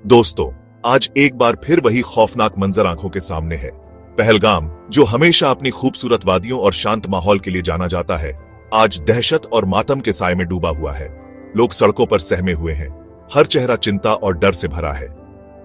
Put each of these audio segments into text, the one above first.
दोस्तों, आज एक बार फिर वही खौफनाक मंजर आंखों के सामने है। पहलगाम, जो हमेशा अपनी खूबसूरत वादियों और शांत माहौल के लिए जाना जाता है, आज दहशत और मातम के साए में डूबा हुआ है। लोग सड़कों पर सहमे हुए हैं, हर चेहरा चिंता और डर से भरा है।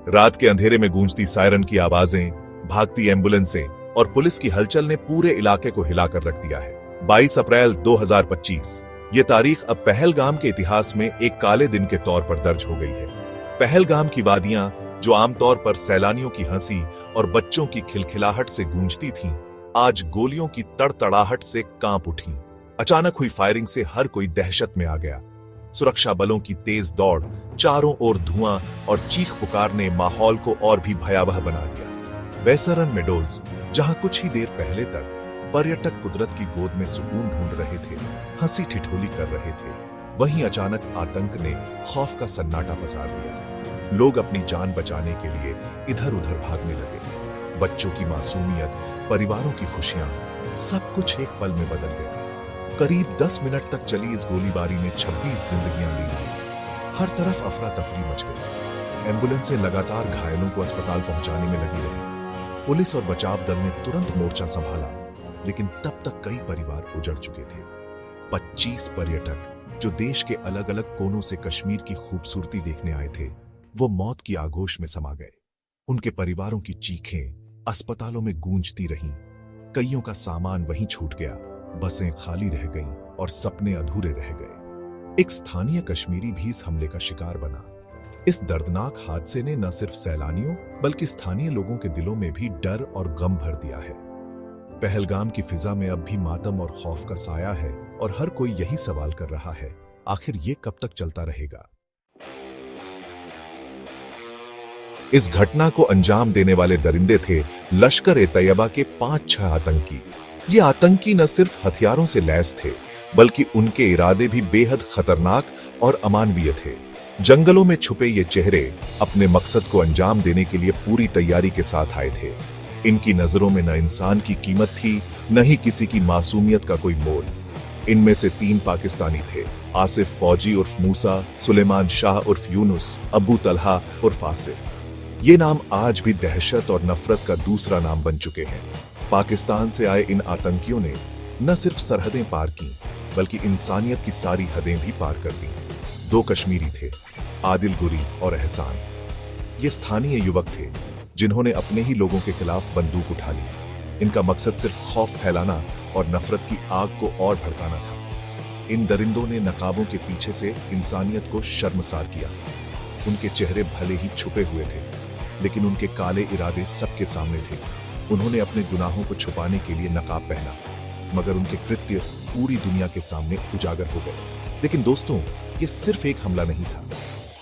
रात के अंधेरे में गूंजती सायरन की आवाजें, भागती एम्बुलेंसें और पुलिस की हलचल ने पूरे इलाके को हिलाकर रख दिया है। 22 अप्रैल 2025 ये तारीख अब पहलगाम के इतिहास में एक काले दिन के तौर पर दर्ज हो गई है। पहलगाम की वादियां, जो आमतौर पर सैलानियों की हंसी और बच्चों की खिलखिलाहट से गूंजती थीं, आज गोलियों की तड़तड़ाहट से कांप उठीं। अचानक हुई फायरिंग से हर कोई दहशत में आ गया। सुरक्षा बलों की तेज दौड़, चारों ओर धुआं और चीख पुकार ने माहौल को और भी भयावह बना दिया। वेसरन मेडोज, जहां कुछ ही देर पहले तक पर्यटक कुदरत की गोद में सुकून ढूंढ रहे थे, हंसी ठिठोली कर रहे थे, वहीं अचानक आतंक ने खौफ का सन्नाटा पसार दिया। लोग अपनी जान बचाने के लिए इधर उधर भागने लगे। बच्चों की मासूमियत, परिवारों की खुशियां, सब कुछ एक पल में बदल गया। करीब 10 मिनट तक चली इस गोलीबारी ने 26 जिंदगियां ली। हर तरफ अफरा तफरी मच गई। एम्बुलेंसें लगातार घायलों को अस्पताल पहुंचाने में लगी रही। पुलिस और बचाव दल ने तुरंत मोर्चा संभाला, लेकिन तब तक कई परिवार उजड़ चुके थे। 25 पर्यटक, जो देश के अलग अलग कोनों से कश्मीर की खूबसूरती देखने आए थे, वो मौत की आगोश में समा गए। उनके परिवारों की चीखें अस्पतालों में गूंजती रहीं। कईयों का सामान वहीं छूट गया, बसें खाली रह गईं और सपने अधूरे रह गए। एक स्थानीय कश्मीरी भी इस हमले का शिकार बना। इस दर्दनाक हादसे ने न सिर्फ सैलानियों बल्कि स्थानीय लोगों के दिलों में भी डर और गम भर दिया है। पहलगाम की फिजा में अब भी मातम और खौफ का साया है और हर कोई यही सवाल कर रहा है, आखिर ये कब तक चलता रहेगा? इस घटना को अंजाम देने वाले दरिंदे थे लश्कर-ए-तैयबा के 5-6 आतंकी। ये आतंकी न सिर्फ हथियारों से लैस थे, बल्कि उनके इरादे भी बेहद खतरनाक और अमानवीय थे। जंगलों में छुपे ये चेहरे अपने मकसद को अंजाम देने के लिए पूरी तैयारी के साथ आए थे। इनकी नजरों में न इंसान की कीमत थी, न ही किसी की मासूमियत का कोई मोल। इनमें से 3 पाकिस्तानी थे, आसिफ फौजी उर्फ मूसा, सुलेमान शाह उर्फ यूनुस, अबू तलहा उर्फ आसिफ। ये नाम आज भी दहशत और नफरत का दूसरा नाम बन चुके हैं। पाकिस्तान से आए इन आतंकियों ने न सिर्फ सरहदें पार की, बल्कि इंसानियत की सारी हदें भी पार कर दी। 2 कश्मीरी थे, आदिल गुरी और एहसान। ये स्थानीय युवक थे, जिन्होंने अपने ही लोगों के खिलाफ बंदूक उठा ली। इनका मकसद सिर्फ खौफ फैलाना और नफरत की आग को और भड़काना था। इन दरिंदों ने नकाबों के पीछे से इंसानियत को शर्मसार किया। उनके चेहरे भले ही छुपे हुए थे, लेकिन उनके काले इरादे सबके सामने थे। उन्होंने अपने गुनाहों को छुपाने के लिए नकाब पहना, मगर उनके कृत्य पूरी दुनिया के सामने उजागर हो गए। लेकिन दोस्तों, ये सिर्फ एक हमला नहीं था।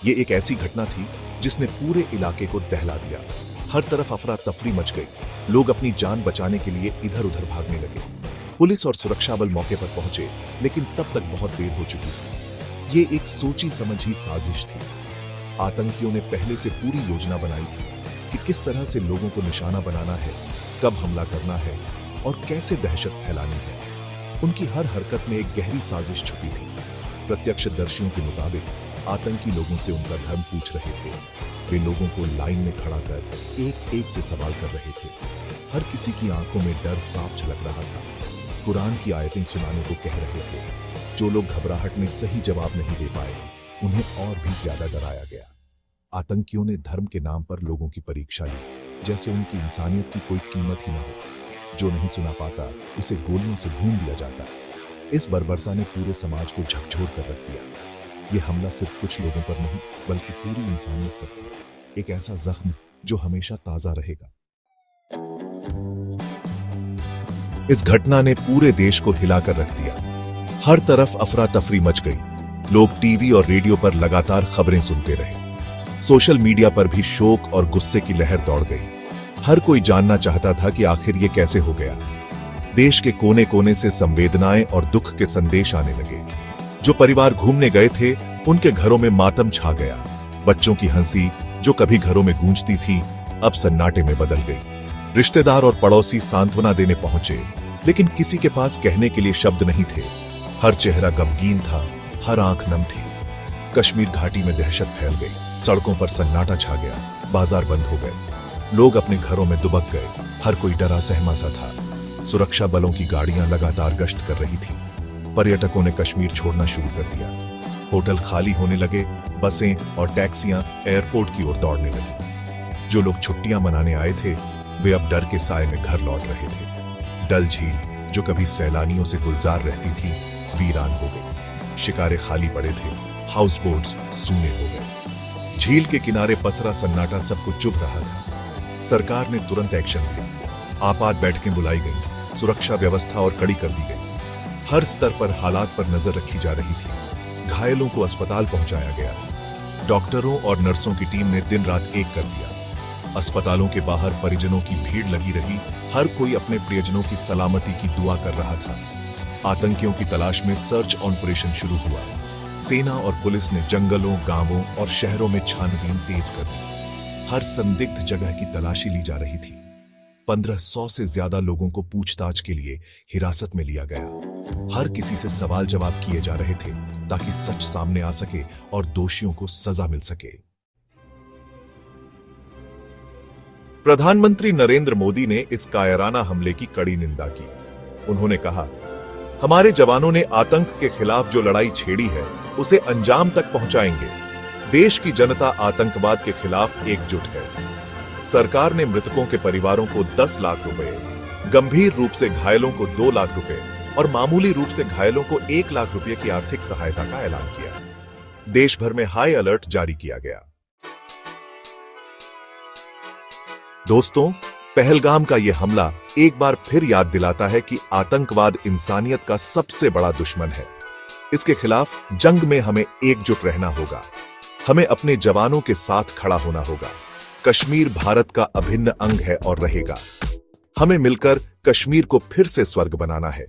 ये एक ऐसी घटना थी जिसने पूरे इलाके को दहला दिया। हर तरफ अफरा तफरी मच गई। लोग अपनी जान बचाने के लिए इधर उधर भागने लगे। पुलिस और सुरक्षा बल मौके पर पहुंचे, लेकिन तब तक बहुत देर हो चुकी थी। ये एक सोची समझी साजिश थी। आतंकियों ने पहले से पूरी योजना बनाई थी कि किस तरह से लोगों को निशाना बनाना है, कब हमला करना है और कैसे दहशत फैलानी है। उनकी हर हरकत में एक गहरी साजिश छुपी थी। प्रत्यक्षदर्शियों के मुताबिक आतंकी लोगों से उनका धर्म पूछ रहे थे। वे लोगों को लाइन में खड़ा कर एक एक से सवाल कर रहे थे। हर किसी की आंखों में डर साफ झलक रहा था। कुरान की आयतें सुनाने को कह रहे थे। जो लोग घबराहट में सही जवाब नहीं दे पाए, उन्हें और भी ज्यादा डराया गया। आतंकियों ने धर्म के नाम पर लोगों की परीक्षा ली, जैसे उनकी इंसानियत की कोई कीमत ही न हो। जो नहीं सुना पाता, उसे गोलियों से भून दिया जाता। इस बर्बरता ने पूरे समाज को झकझोर कर रख दिया। ये हमला सिर्फ कुछ लोगों पर नहीं, बल्कि पूरी इंसानियत पर था। एक ऐसा जख्म जो हमेशा ताजा रहेगा। इस घटना ने पूरे देश को हिलाकर रख दिया। हर तरफ अफरा तफरी मच गई। लोग टीवी और रेडियो पर लगातार खबरें सुनते रहे। सोशल मीडिया पर भी शोक और गुस्से की लहर दौड़ गई। हर कोई जानना चाहता था कि आखिर ये कैसे हो गया। देश के कोने कोने से संवेदनाएं और दुख के संदेश आने लगे। जो परिवार घूमने गए थे, उनके घरों में मातम छा गया। बच्चों की हंसी, जो कभी घरों में गूंजती थी, अब सन्नाटे में बदल गई। रिश्तेदार और पड़ोसी सांत्वना देने पहुंचे, लेकिन किसी के पास कहने के लिए शब्द नहीं थे। हर चेहरा गमगीन था, हर आंख नम थी। कश्मीर घाटी में दहशत फैल गई। सड़कों पर सन्नाटा छा गया, बाजार बंद हो गए, लोग अपने घरों में दुबक गए। हर कोई डरा सहमा सा था। सुरक्षा बलों की गाड़ियां लगातार गश्त कर रही थी। पर्यटकों ने कश्मीर छोड़ना शुरू कर दिया। होटल खाली होने लगे, बसें और टैक्सियां एयरपोर्ट की ओर दौड़ने लगी। जो लोग छुट्टियां मनाने आए थे वे अब डर के साए में घर लौट रहे थे। डल झील, जो कभी सैलानियों से गुलजार रहती थी, वीरान हो गई। शिकारे खाली पड़े थे, हाउस बोट्स सूने हो गए। झील के किनारे पसरा सन्नाटा सबको चुभ रहा था। सरकार ने तुरंत एक्शन लिया। आपात बैठकें बुलाई गईं, सुरक्षा व्यवस्था और कड़ी कर दी गई। हर स्तर पर हालात पर नजर रखी जा रही थी। घायलों को अस्पताल पहुंचाया गया। डॉक्टरों और नर्सों की टीम ने दिन रात एक कर दिया। अस्पतालों के बाहर परिजनों की भीड़ लगी रही। हर कोई अपने प्रियजनों की सलामती की दुआ कर रहा था। आतंकियों की तलाश में सर्च ऑपरेशन शुरू हुआ। सेना और पुलिस ने जंगलों, गांवों और शहरों में छानबीन तेज कर दी। हर संदिग्ध जगह की तलाशी ली जा रही थी। 1500 से ज्यादा लोगों को पूछताछ के लिए हिरासत में लिया गया। हर किसी से सवाल जवाब किए जा रहे थे ताकि सच सामने आ सके और दोषियों को सजा मिल सके। प्रधानमंत्री नरेंद्र मोदी ने इस कायराना हमले की कड़ी निंदा की। उन्होंने कहा, हमारे जवानों ने आतंक के खिलाफ जो लड़ाई छेड़ी है उसे अंजाम तक पहुंचाएंगे। देश की जनता आतंकवाद के खिलाफ एकजुट है। सरकार ने मृतकों के परिवारों को 10 लाख रुपए, गंभीर रूप से घायलों को 2 लाख रुपए और मामूली रूप से घायलों को 1 लाख रुपए की आर्थिक सहायता का ऐलान किया। देश भर में हाई अलर्ट जारी किया गया। दोस्तों, पहलगाम का यह हमला एक बार फिर याद दिलाता है कि आतंकवाद इंसानियत का सबसे बड़ा दुश्मन है। इसके खिलाफ जंग में हमें एकजुट रहना होगा। हमें अपने जवानों के साथ खड़ा होना होगा। कश्मीर भारत का अभिन्न अंग है और रहेगा। हमें मिलकर कश्मीर को फिर से स्वर्ग बनाना है।